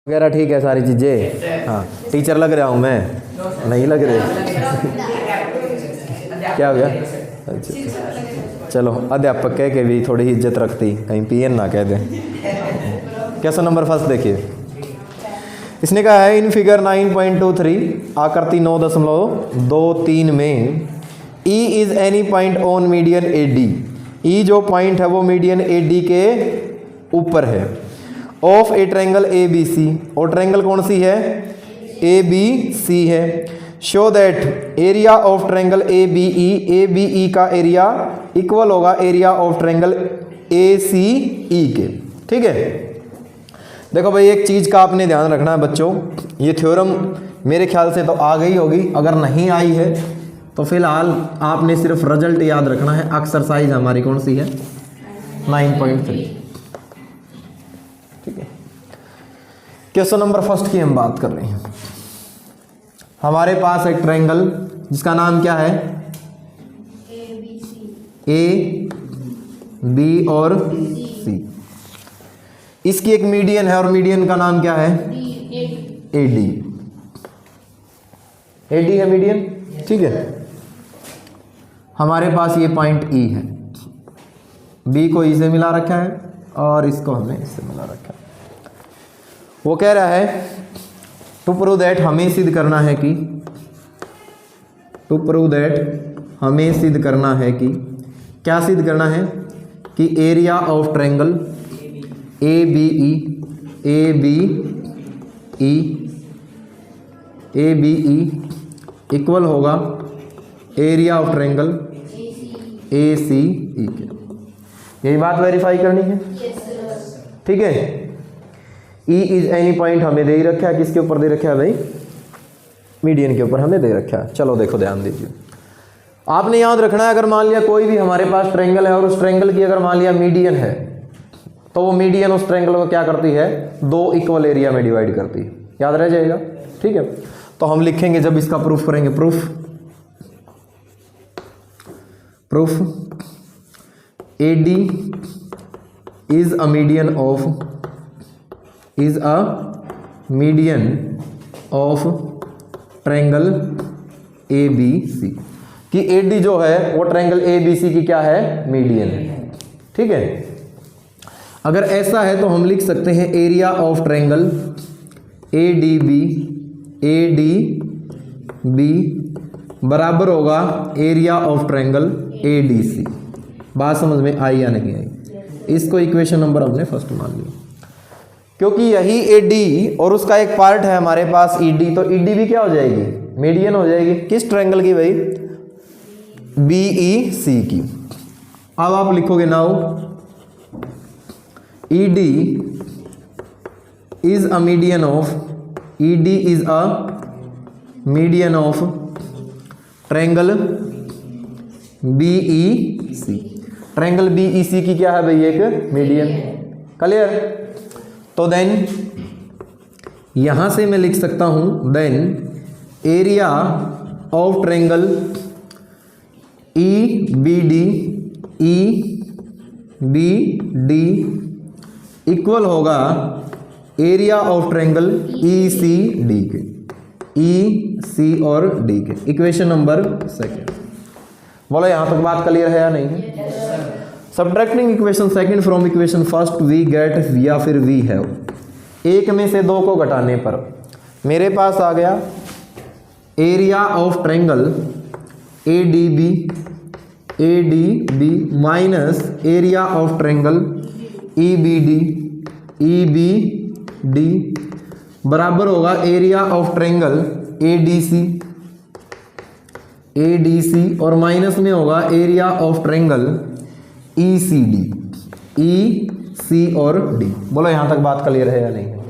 वगैरह ठीक है सारी चीज़ें। हाँ टीचर लग रहा हूँ मैं, नहीं लग रहे? क्या हो गया? अच्छा चलो, अध्यापक कह के भी थोड़ी इज्जत रखती, कहीं पीएन ना कह दें। क्वेश्चन नंबर फर्स्ट देखिए, इसने कहा है इन फिगर 9.23 आकृति 9.23 में E is any point on median A D. E जो पॉइंट है वो मीडियन ए डी के ऊपर है। Of a triangle A B C, और ट्रायंगल कौन सी है? ए बी सी है। Show that area of triangle A B E का एरिया इक्वल होगा area of triangle A C E के। ठीक है, देखो भाई एक चीज़ का आपने ध्यान रखना है बच्चों, ये थ्योरम मेरे ख्याल से तो आ गई होगी, अगर नहीं आई है तो फिलहाल आपने सिर्फ रिजल्ट याद रखना है। एक्सरसाइज हमारी कौन सी है? 9.3। ठीक है, क्वेश्चन नंबर फर्स्ट की हम बात कर रहे हैं। हमारे पास एक ट्रायंगल जिसका नाम क्या है? ए बी और सी। इसकी एक मीडियन है और मीडियन का नाम क्या है? ए डी। ए डी है मीडियन। ठीक है, हमारे पास ये पॉइंट ई है, बी को ई से मिला रखा है और इसको हमने इससे मिला रखा है। वो कह रहा है टू प्रूव दैट, हमें सिद्ध करना है कि, टू प्रूव दैट हमें सिद्ध करना है कि, क्या सिद्ध करना है? कि area of triangle A B E equal होगा area of triangle A C E के। यही बात वेरीफाई करनी है। ठीक है, ई इज एनी पॉइंट हमें दे ही रखा है, किसके ऊपर दे रखा है भाई? मीडियन के ऊपर हमें दे रखा है। चलो देखो, ध्यान दीजिए, आपने याद रखना है अगर मान लिया कोई भी हमारे पास ट्रायंगल है और उस ट्रायंगल की अगर मान लिया मीडियन है, तो वो मीडियन उस ट्रायंगल को क्या करती है? दो इक्वल एरिया में डिवाइड करती है। याद रह जाएगा। ठीक है, तो हम लिखेंगे जब इसका प्रूफ करेंगे, proof A D is a median of triangle A B C, कि ए डी जो है वो ट्रायंगल ए बी सी की क्या है? मीडियन है। ठीक है, अगर ऐसा है तो हम लिख सकते हैं area of triangle A D B बराबर होगा area of triangle A D C. बात समझ में आई या नहीं आई? इसको इक्वेशन नंबर हमने फर्स्ट मान लिया, क्योंकि यही ए डी और उसका एक पार्ट है हमारे पास ई डी, तो ई डी भी क्या हो जाएगी? मीडियन हो जाएगी। किस ट्रायंगल की भाई? बी ई सी की। अब आप लिखोगे now E D is a median of, E D is a median of triangle B E C. Triangle B E C की क्या है भाई? एक मीडियन। क्लियर? तो देन यहां से मैं लिख सकता हूं, then area of triangle E B D equal होगा area of triangle E C D के। ई सी और डी के। Equation number second. बोलो यहां तक बात क्लियर है या नहीं है? Subtracting equation second from equation first we get, या फिर वी हैव, एक में से दो को घटाने पर मेरे पास आ गया area of triangle A D B minus area of triangle E B D बराबर होगा area of triangle A D C और माइनस में होगा area of triangle E C और डी। बोलो यहां तक बात क्लियर है या नहीं है?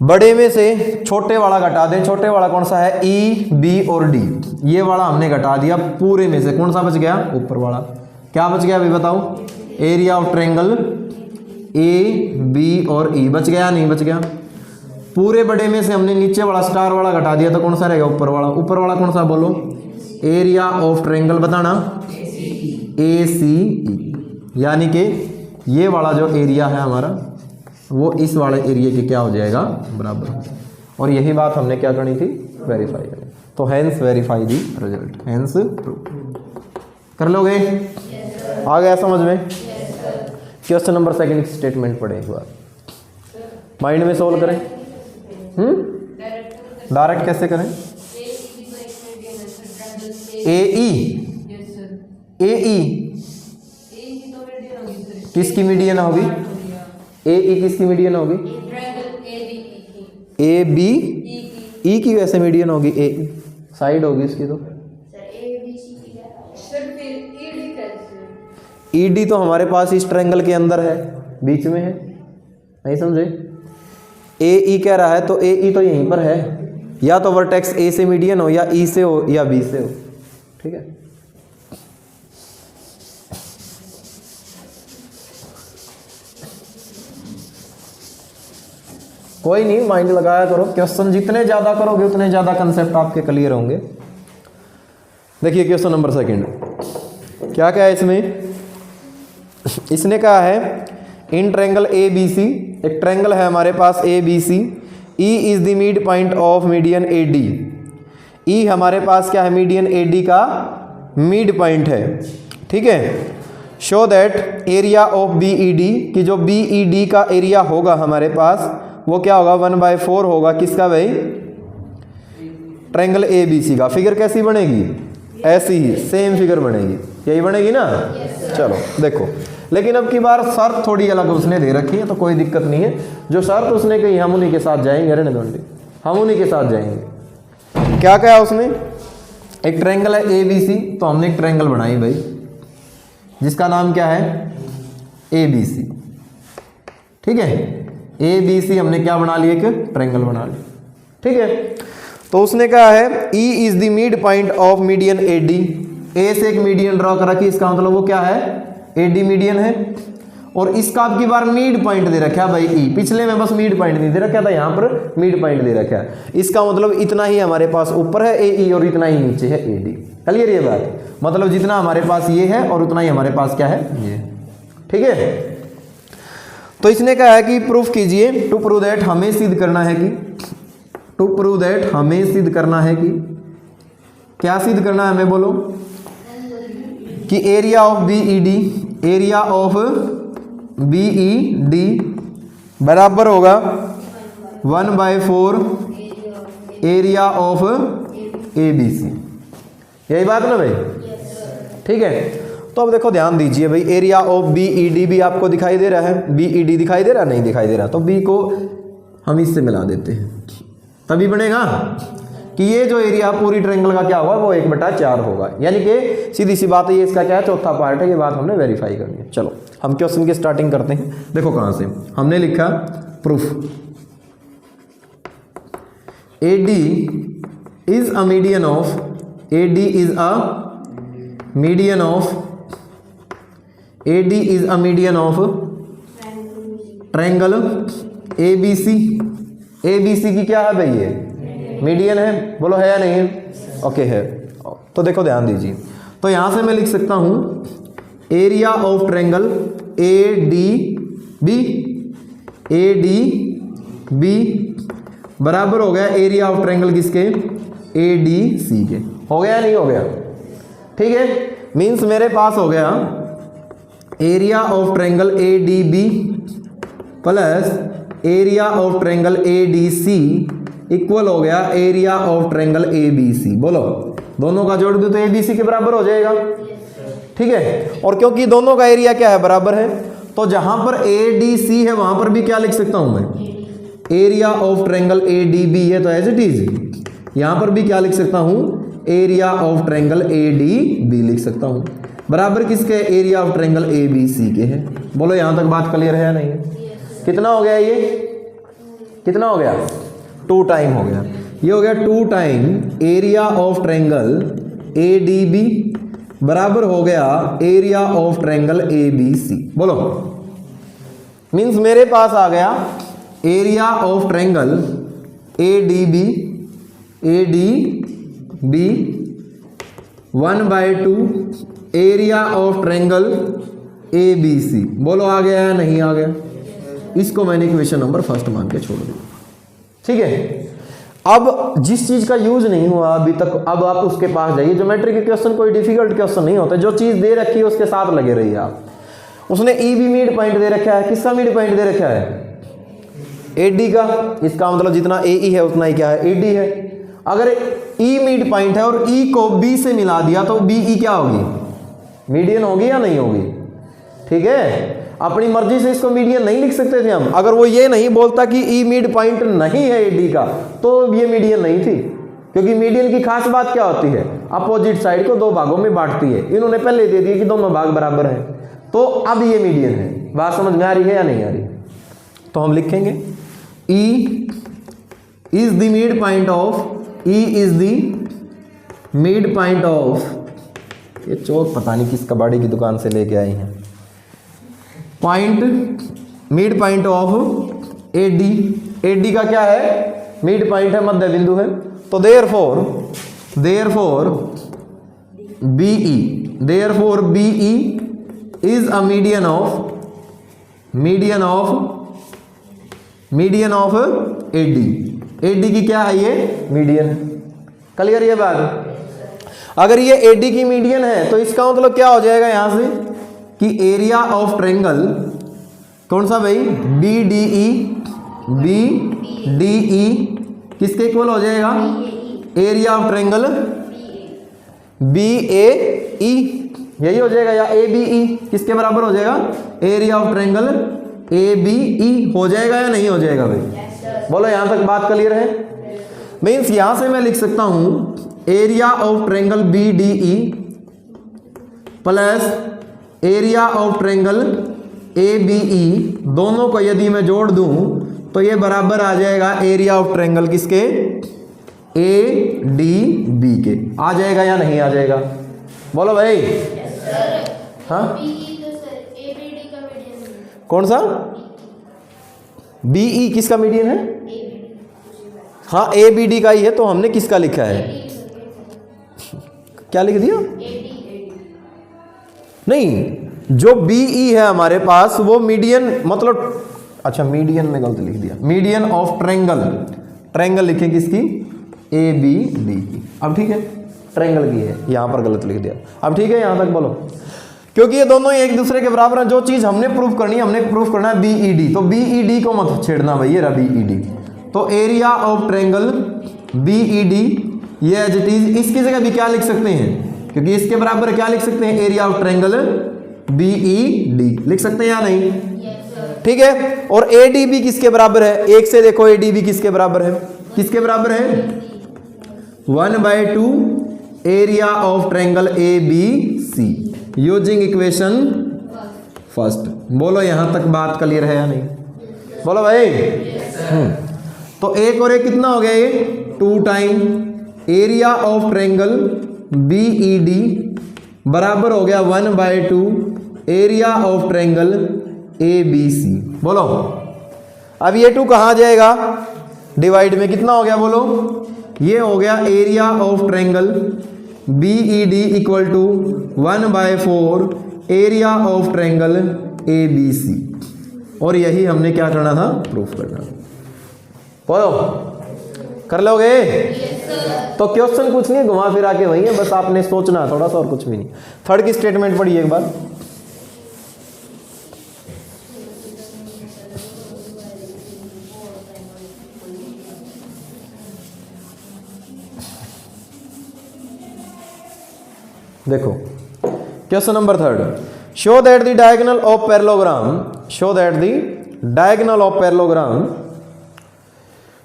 बड़े में से छोटे वाला घटा दें। छोटे वाला कौन सा है? ई बी और डी। ये वाला हमने घटा दिया। पूरे में से कौन सा बच गया? ऊपर वाला। क्या बच गया अभी बताओ? Area of triangle A B और ई बच गया, नहीं बच गया? पूरे बड़े में से हमने नीचे वाला स्टार वाला घटा दिया, तो कौन सा रहेगा? ऊपर वाला। ऊपर वाला कौन सा बोलो? एरिया ऑफ ट्रायंगल बताना, ए सी ई, यानी कि ये वाला जो एरिया है हमारा वो इस वाले एरिया के क्या हो जाएगा, बराबर हो जाएगा। और यही बात हमने क्या करनी थी, वेरीफाई करनी। तो hence verify the result, hence prove. कर लोगे? आ गया समझ में? क्वेश्चन नंबर सेकंड स्टेटमेंट पढ़े एक बार, माइंड में सोल्व करें। डायरेक्ट कैसे करें? ए किसकी मीडियन होगी? ए किसकी मीडियन होगी? ए बी ई की वैसे मीडियन होगी, ए साइड होगी इसकी। तो ई डी तो हमारे पास इस ट्रायंगल के अंदर है, बीच में है, नहीं समझे? ए ई कह रहा है तो ए ई तो यहीं पर है, या तो वर्टेक्स ए से मीडियन हो, या ई से हो, या बी से हो। ठीक है, कोई नहीं, माइंड लगाया करो। क्वेश्चन जितने ज्यादा करोगे उतने ज्यादा कंसेप्ट आपके क्लियर होंगे। देखिए क्वेश्चन नंबर सेकंड, क्या क्या है इसमें? इसने कहा है इन ट्रायंगल ए बी सी, एक ट्रायंगल है हमारे पास A B C, E is the mid point of median A D. E हमारे पास क्या है? मीडियन ए डी का मिड पॉइंट है। ठीक है, show that area of B E D, कि जो बी ई डी का एरिया होगा हमारे पास वो क्या होगा? 1/4 होगा। किसका भाई? ट्रायंगल ए बी सी का। फिगर कैसी बनेगी? ऐसी ही सेम फिगर बनेगी, यही बनेगी ना? चलो देखो, लेकिन अब की बार शर्त थोड़ी अलग उसने दे रखी है, तो कोई दिक्कत नहीं है। जो शर्त उसने कही हम उन्हीं के साथ जाएंगे, रहने दो, हम उन्हीं के साथ जाएंगे। क्या कहा उसने? एक ट्रायंगल है ए बी सी, तो हमने एक ट्रायंगल बनाई भाई, जिसका नाम क्या है? A B C. ठीक है, ए बी सी हमने क्या बना लिया? एक ट्रायंगल बना लिया। ठीक है, तो उसने कहा है E is the mid point of median A D. A से एक मीडियन ड्रॉ कर रखी, इसका मतलब वो क्या है? ए डी मीडियन है। और इसका अब की बार मिड पॉइंट दे रखा है भाई ई। पिछले में बस मिड पॉइंट नहीं दे रखा था, यहाँ पर मिड पॉइंट दे रखा है। इसका मतलब इतना ही हमारे पास ऊपर है ए ई और इतना ही नीचे है ए डी। क्लियर ये बात? मतलब जितना हमारे पास ये है और उतना ही हमारे पास क्या है? ये। ठीक है, तो इसने कहा है कि प्रूफ कीजिए, टू प्रूव दैट, हमें सिद्ध करना है कि, टू प्रूव दैट हमें सिद्ध करना है कि, क्या सिद्ध करना है हमें? बोलो। कि area of B E D, area of B E D बराबर होगा 1/4 area of A B C. यही बात ना भाई? ठीक है, तो अब देखो ध्यान दीजिए भाई, area of B E D भी आपको दिखाई दे रहा है, बी ई डी दिखाई दे रहा है? नहीं दिखाई दे रहा, तो बी को हम इससे मिला देते हैं, तभी बनेगा कि ये जो एरिया पूरी ट्रायंगल का क्या होगा? वो 1/4 होगा। यानी कि सीधी सी बात है, ये इसका क्या है? चौथा पार्ट है। ये बात हमने वेरीफाई करनी है। चलो हम क्वेश्चन की स्टार्टिंग करते हैं। देखो कहां से हमने लिखा, proof A D is a median of, A D is a median of, A D is a median of triangle A B C. A B C की क्या है भाई? ये मीडियन है। बोलो है या नहीं है? ओके है। तो देखो ध्यान दीजिए, तो यहां से मैं लिख सकता हूं area of triangle A D B, A D B बराबर हो गया एरिया ऑफ ट्रायंगल किसके? ए डी सी के। हो गया या नहीं हो गया? ठीक है, मीन्स मेरे पास हो गया area of triangle A D B plus area of triangle A D C equal हो गया area of triangle A B C. बोलो, दोनों का जोड़ दो तो ए बी सी के बराबर हो जाएगा। ठीक है, और क्योंकि दोनों का एरिया क्या है? बराबर है, तो जहां पर ए डी सी है वहां पर भी क्या लिख सकता हूं मैं? Area of triangle A D B है, तो एज इट इज यहां पर भी क्या लिख सकता हूं? Area of triangle A D B लिख सकता हूं। बराबर किसके? Area of triangle A B C के है। बोलो यहां तक बात क्लियर है या नहीं? कितना हो गया ये? कितना हो गया? 2 टाइम हो गया। ये हो गया 2 time area of triangle A D B बराबर हो गया area of triangle A B C. बोलो, मीन्स मेरे पास आ गया area of triangle A D B, A D B 1/2 area of triangle A B C. बोलो आ गया या नहीं आ गया? इसको मैंने इक्वेशन नंबर फर्स्ट मान के छोड़ दिया। ठीक है, अब जिस चीज का यूज नहीं हुआ अभी तक, अब आप उसके पास जाइए। ज्योमेट्री के क्वेश्चन कोई डिफिकल्ट क्वेश्चन नहीं होता, जो चीज दे रखी है उसके साथ लगे रहिए आप। उसने ई बी मिड पॉइंट दे रखा है, किसका मिड पॉइंट दे रखा है? एडी का। इसका मतलब जितना ए ई है उतना ही क्या है? एडी है। अगर ई मिड पॉइंट है और ई को बी से मिला दिया तो बी ई क्या होगी? मीडियन होगी या नहीं होगी? ठीक है, अपनी मर्जी से इसको मीडियन नहीं लिख सकते थे हम। अगर वो ये नहीं बोलता कि ई मिड पॉइंट नहीं है एडी का तो ये मीडियन नहीं थी, क्योंकि मीडियन की खास बात क्या होती है? अपोजिट साइड को दो भागों में बांटती है। इन्होंने पहले दे दिया कि दोनों भाग बराबर हैं, तो अब ये मीडियन है। बात समझ में आ रही है या नहीं आ रही? तो हम लिखेंगे ई is the mid point of, E is the mid point of, ये चौक पता नहीं किस कबाड़ी की दुकान से लेके आई हैं, point mid point of A D. A D का क्या है? मिड पॉइंट है, मध्य बिंदु है। तो therefore B E is a median of A D. A D की क्या है? ये मीडियन है। क्लियर ये बात? अगर ये एडी की मीडियन है तो इसका मतलब क्या हो जाएगा यहां से कि एरिया ऑफ ट्रायंगल कौन सा भाई? बी डी ई किसके इक्वल हो जाएगा? एरिया ऑफ ट्रायंगल बी ए ई, यही हो जाएगा, या ए बी ई किसके बराबर हो जाएगा? Area of triangle A B E हो जाएगा या नहीं हो जाएगा भाई? बोलो यहां तक बात क्लियर है? मीन्स यहां से मैं लिख सकता हूं area of triangle B D E plus area of triangle A B E, दोनों को यदि मैं जोड़ दूं तो ये बराबर आ जाएगा एरिया ऑफ ट्रायंगल किसके? ए डी बी के। आ जाएगा या नहीं आ जाएगा? बोलो भाई। हाँ, कौन सा? बीई किसका मीडियन है? हाँ, ए बी डी का ही है, तो हमने किसका लिखा है? क्या लिख दिया? नहीं, जो बीई है हमारे पास वो मीडियन, मतलब अच्छा मीडियन में गलत लिख दिया, मीडियन ऑफ ट्रायंगल। ट्रायंगल लिखे किसकी? ए बी डी की। अब ठीक है, ट्रायंगल की है, यहां पर गलत लिख दिया। अब ठीक है, यहां तक बोलो, क्योंकि ये दोनों एक दूसरे के बराबर हैं। जो चीज हमने प्रूफ करनी है, हमने प्रूफ करना है बीईडी, तो बीईडी को मत छेड़ना भाई, ये रहा बीईडी। तो एरिया ऑफ ट्रायंगल बीईडी, ये एज इट इज, इसकी जगह भी क्या लिख सकते हैं? क्योंकि इसके बराबर क्या लिख सकते हैं? एरिया ऑफ ट्रायंगल बीईडी लिख सकते हैं या नहीं? ठीक है। और एडीबी किसके बराबर है? एक से देखो, एडीबी किसके बराबर है? किसके बराबर है? 1/2 area of triangle A B C using equation first. बोलो यहां तक बात क्लियर है या नहीं? बोलो भाई। तो एक और एक कितना हो गया? ये 2 time area of triangle B E D बराबर हो गया 1/2 area of triangle A B C. बोलो अब ये 2 कहाँ जाएगा? डिवाइड में कितना हो गया? बोलो, ये हो गया area of triangle B E D equal to 1/4 area of triangle A B C. और यही हमने क्या करना था? प्रूफ करना। बोलो कर लोगे? तो क्वेश्चन कुछ नहीं, घुमा फिरा के वही है, बस आपने सोचना थोड़ा सा और कुछ भी नहीं। थर्ड की स्टेटमेंट पढ़िए एक बार। देखो question number 3, show that the diagonal of parallelogram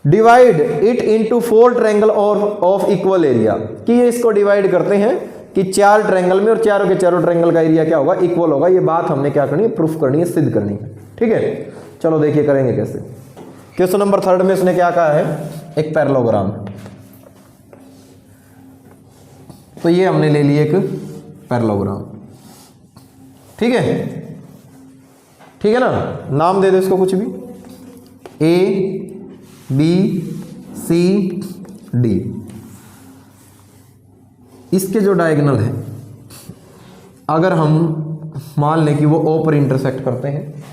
divide it into 4 triangle of equal area. कि ये इसको डिवाइड करते हैं कि 4 ट्रायंगल में, और चारों के चारों ट्रायंगल का एरिया क्या होगा? इक्वल होगा। ये बात हमने क्या करनी है? प्रूफ करनी है, सिद्ध करनी है। ठीक है, चलो देखिए करेंगे कैसे। क्वेश्चन नंबर 3 में उसने क्या कहा है? एक पैरेललोग्राम, तो ये हमने ले लिए एक पैरेललोग्राम। ठीक है, ठीक है ना? नाम दे दो इसको कुछ भी, ए बी सी डी। इसके जो डायगोनल है, अगर हम मान लें कि वो ओ पर इंटरसेक्ट करते हैं,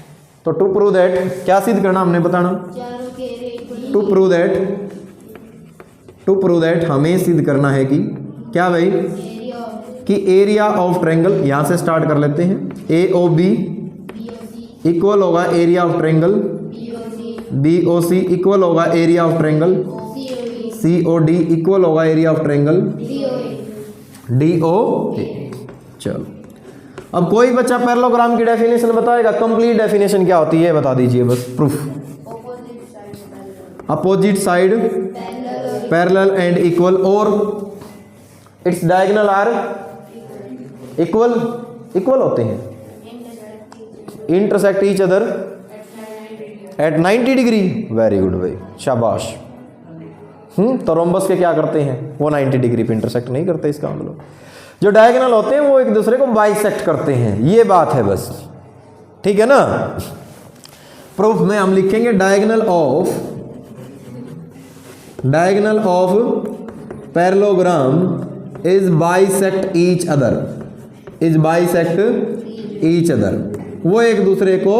तो टू प्रूव दैट क्या सिद्ध करना हमने बताना, टू प्रूव दैट हमें सिद्ध करना है कि क्या भाई, कि एरिया ऑफ ट्रायंगल, यहां से स्टार्ट कर लेते हैं, ए ओ बी इक्वल होगा area of triangle B O C equal होगा area of triangle C O D equal होगा area of triangle D O A. चलो अब कोई बच्चा पैरेललोग्राम की डेफिनेशन बताएगा, कंप्लीट डेफिनेशन क्या होती है बता दीजिए बस, proof. Opposite side parallel and equal और its diagonal are equal, equal होते हैं, intersect each other at 90 degree. Very good भाई, शाबाश। तो रोम्बस के क्या करते हैं, वो 90 डिग्री पे इंटरसेक्ट नहीं करते, इसका मतलब जो डायगोनल होते हैं वो एक दूसरे को बाइसेक्ट करते हैं, ये बात है बस, ठीक है ना। प्रूफ में हम लिखेंगे diagonal of parallelogram is bisect each other, वो एक दूसरे को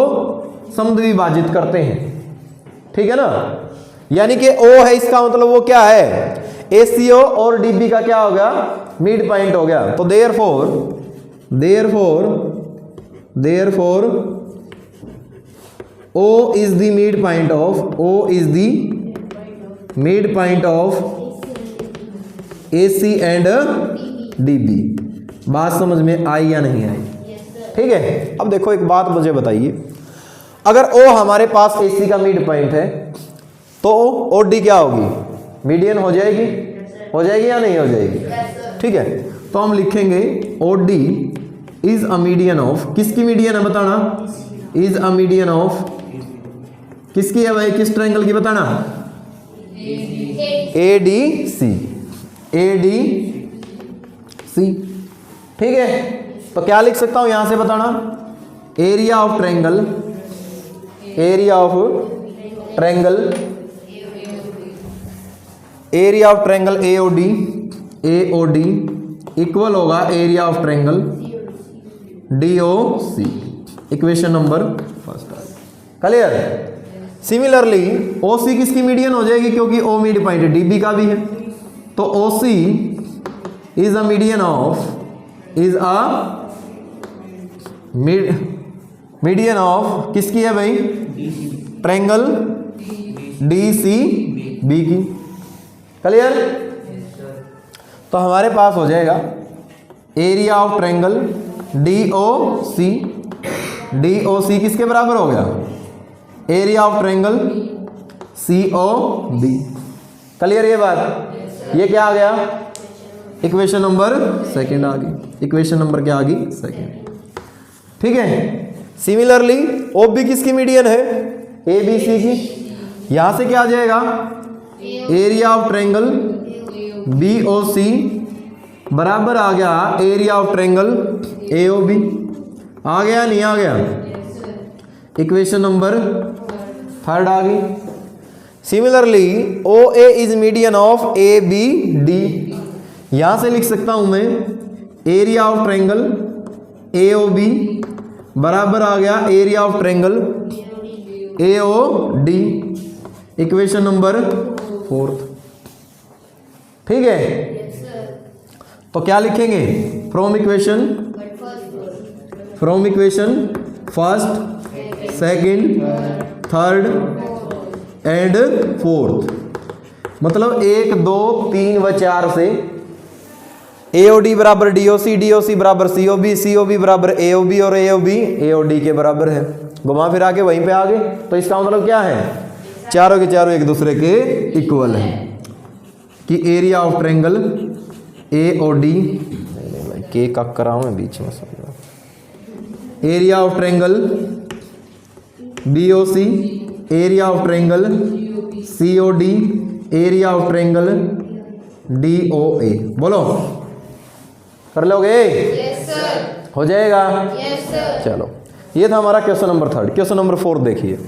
समद्विभाजित करते हैं, ठीक है ना। यानी कि O है, इसका मतलब वो क्या है, ACO और DB का क्या हो गया, मिड पॉइंट हो गया। तो therefore O is the midpoint of AC and DB। बात समझ में आई या नहीं आई, ठीक है। अब देखो एक बात मुझे बताइए, अगर O हमारे पास AC का मिड पॉइंट है तो OD क्या होगी, मीडियन हो जाएगी, या नहीं हो जाएगी, ठीक है। तो हम लिखेंगे OD is a median of, किसकी मीडियन है बताना, इज अ मीडियन ऑफ किसकी है भाई, किस ट्रायंगल की बताना, ADC, ठीक है। तो क्या लिख सकता हूं यहां से बताना, area of triangle AOD equal होगा area of triangle DOC। Equation number first, clear. Similarly OC किसकी मीडियन हो जाएगी, क्योंकि O मिड पॉइंट DB का भी है, तो OC is a median of किसकी है भाई, ट्रायंगल DCB की, क्लियर। तो हमारे पास हो जाएगा एरिया ऑफ ट्रायंगल DOC किसके बराबर हो गया, area of triangle COD, clear ये बात। ये क्या आ गया, इक्वेशन नंबर सेकंड आ गई, इक्वेशन नंबर क्या आ गई, सेकंड, ठीक है। सिमिलरली OB किसकी मीडियन है, ABC की, यहां से क्या आ जाएगा, एरिया ऑफ ट्रायंगल BOC बराबर आ गया एरिया ऑफ ट्रायंगल AOB, आ गया नहीं आ गया, इक्वेशन नंबर थर्ड आ गई। Similarly OA is median of ABD, यहां से लिख सकता हूं मैं एरिया ऑफ ट्रायंगल AOB बराबर आ गया area of triangle AOD, equation number fourth, ठीक है। तो क्या लिखेंगे, from equation first, second, third and fourth, मतलब 1 2 3 व 4 से AOD बराबर DOC बराबर COB बराबर AOB और AOB AOD के बराबर है, घुमा फिरा के वहीं पे आ गए। तो इसका मतलब क्या है, चारों के चारों एक दूसरे के इक्वल है, कि एरिया ऑफ ट्रायंगल AOD के का कराऊं मैं बीच में, area of triangle BOC, area of triangle COD, area of triangle DOA। बोलो कर लोगे, यस सर, हो जाएगा, यस सर। चलो ये था हमारा question number third. Question number fourth देखिए,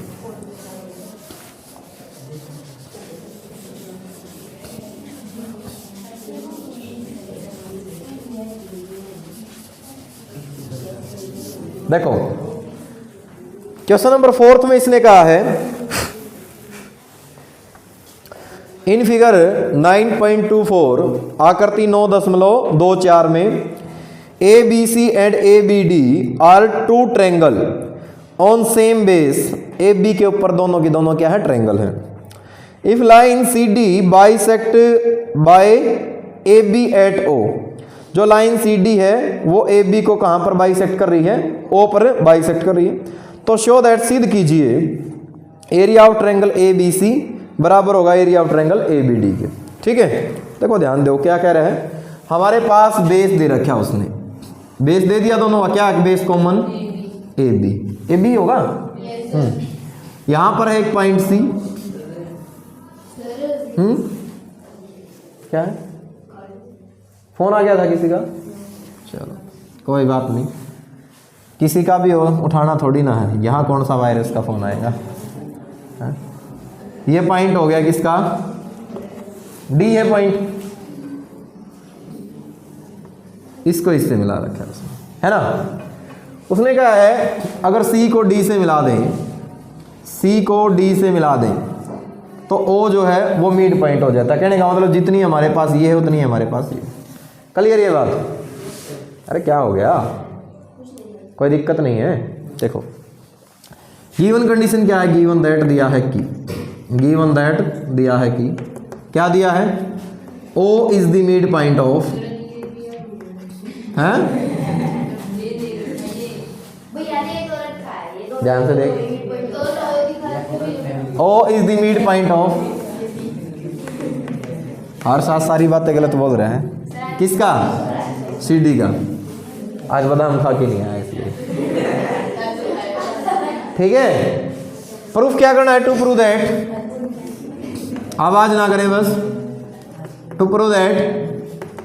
देखो क्वेश्चन नंबर 4 में इसने कहा है इन फिगर 9.24 आकृति 9.24 में A B C and A B D are two triangle on same base. A B के ऊपर दोनों की दोनों क्या है, ट्रेंगल है। If line C D bisect by A B at O, जो लाइन सी डी है वो ए बी को कहां पर बाइसेक्ट कर रही है, ओ पर बाइसेक्ट कर रही है। तो शो दैट, सिद्ध कीजिए area of triangle A B C बराबर होगा area of triangle A B D के। ठीक है, देखो ध्यान दो क्या कह रहा है। हमारे पास बेस दे रखा उसने, बेस दे दिया दोनों का, क्या बेस कॉमन ए बी होगा। यहां पर है एक पॉइंट सी, क्या है, फोन आ गया था किसी का, चलो कोई बात नहीं, किसी का भी हो उठाना थोड़ी ना है, यहां कौन सा वायरस का फोन आएगा। है? ये पॉइंट हो गया किसका, डी है पॉइंट, इसको इससे मिला रखा है ना। उसने कहा है अगर सी को डी से मिला दें, सी को डी से मिला दें तो ओ जो है वो मिड पॉइंट हो जाता है। कहने का मतलब जितनी हमारे पास ये है उतनी हमारे पास ये। क्लियर ये बात। अरे क्या हो गया, कोई दिक्कत नहीं है। देखो गिवन कंडीशन क्या है, गिवन दैट दिया है कि, गिवन दैट दिया है कि, क्या दिया है, O is the mid point of, है ध्यान से देख, O is the mid point of, हर साथ सारी बातें गलत बोल रहे हैं, किसका, सी डी का। आज बादाम खा के नहीं आया इसलिए। ठीक है, प्रूफ क्या करना है, टू प्रूव दैट, आवाज ना करें बस, टू प्रूव दैट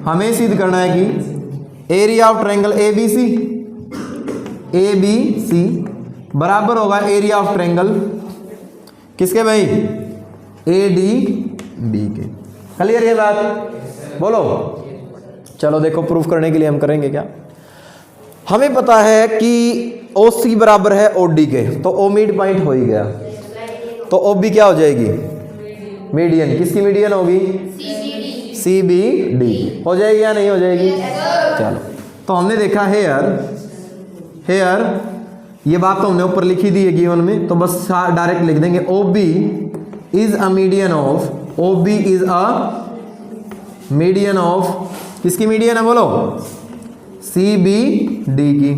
हमें सिद्ध करना है कि area of triangle A B C बराबर होगा एरिया ऑफ ट्रायंगल किसके भाई, ए डी बी के। क्लियर ये बात, बोलो। चलो देखो प्रूफ करने के लिए हम करेंगे क्या, हमें पता है कि ओ सी बराबर है ओ डी के, तो ओ मिड पॉइंट हो ही गया, तो ओ बी क्या हो जाएगी, मीडियन। किसकी मीडियन होगी, सी बी डी हो जाएगी या नहीं हो जाएगी। चलो तो हमने देखा हेयर ये बात तो हमने ऊपर लिखी दी है गिवन में, तो बस डायरेक्ट लिख देंगे O B is a median of, O B is a median of, किसकी मीडियन है बोलो, सी बी डी की,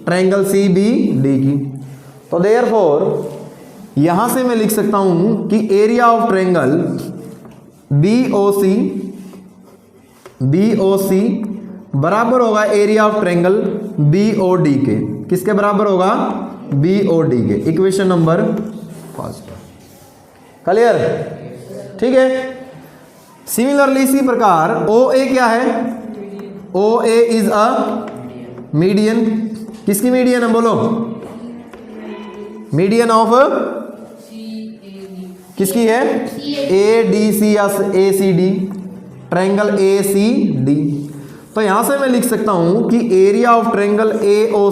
ट्रायंगल सी बी डी की। तो देयरफॉर यहां से मैं लिख सकता हूं कि area of triangle B O C बराबर होगा area of triangle B O D के। किसके बराबर होगा, बी ओ डी के। Equation number 5। क्लियर, ठीक है। सिमिलरली इसी प्रकार ओ ए क्या है, O A is a median, किसकी मीडियन है बोलो, मीडियन ऑफ किसकी है, ए डी सी या A C D, triangle A C D. तो यहां से मैं लिख सकता हूं कि area of triangle A O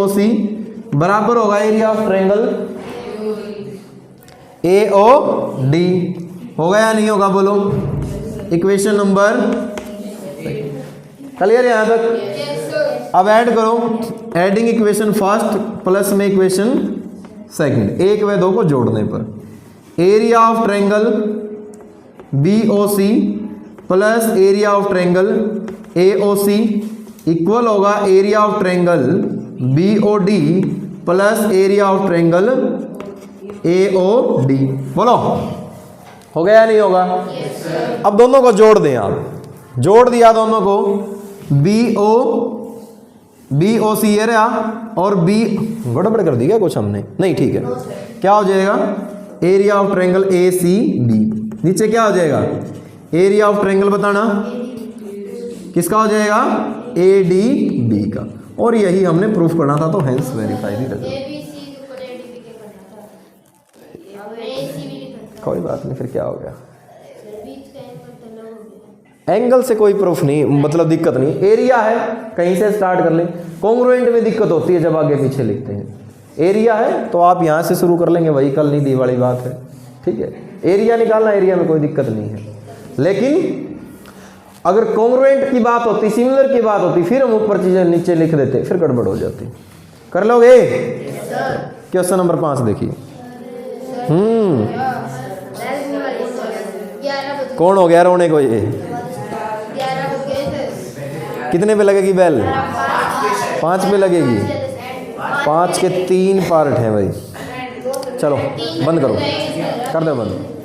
C बराबर होगा area of triangle A O D. होगा या नहीं होगा बोलो, इक्वेशन नंबर, क्लियर यहां तक। अब ऐड करो, एडिंग इक्वेशन फर्स्ट प्लस में इक्वेशन सेकंड, एक व दो को जोड़ने पर area of triangle B O C plus area of triangle A O C equal होगा area of triangle B O D plus area of triangle A O D. बोलो हो गया या नहीं होगा। अब दोनों को जोड़ दें आप, जोड़ दिया दोनों को, बी ओ सी रहा और बी गड़बड़ कर दी क्या कुछ हमने, नहीं ठीक है। क्या हो जाएगा, area of triangle A C B, नीचे क्या हो जाएगा, एरिया ऑफ ट्रायंगल बताना किसका हो जाएगा, ए डी बी का। और यही हमने प्रूफ करना था, तो हेंस वेरीफाइड रिजल्ट। कोई बात नहीं, फिर क्या हो गया, एंगल से कोई प्रूफ नहीं, मतलब दिक्कत नहीं। एरिया है, कहीं से स्टार्ट कर लें। कॉन्ग्रुएंट में दिक्कत होती है जब आगे पीछे लिखते हैं। एरिया है तो आप यहाँ से शुरू कर लेंगे, वही कल नहीं दी वाली बात है, ठीक है। एरिया निकालना, एरिया में कोई दिक्कत नहीं है। लेकिन अगर कॉन्ग्रुएंट की बात होती, सिमिलर की बात होती, फिर हम ऊपर चीजें नीचे लिख देते, फिर गड़बड़ हो जाती। कर लोगे? क्वेश्चन नंबर 5 देखिए। कौन हो गया रोने को? ये 11 हो गए सर। कितने पे लगेगी बेल? 5 पे लगेगी। 5 के 3 पार्ट हैं भाई। चलो बंद करो, कर दो बंद।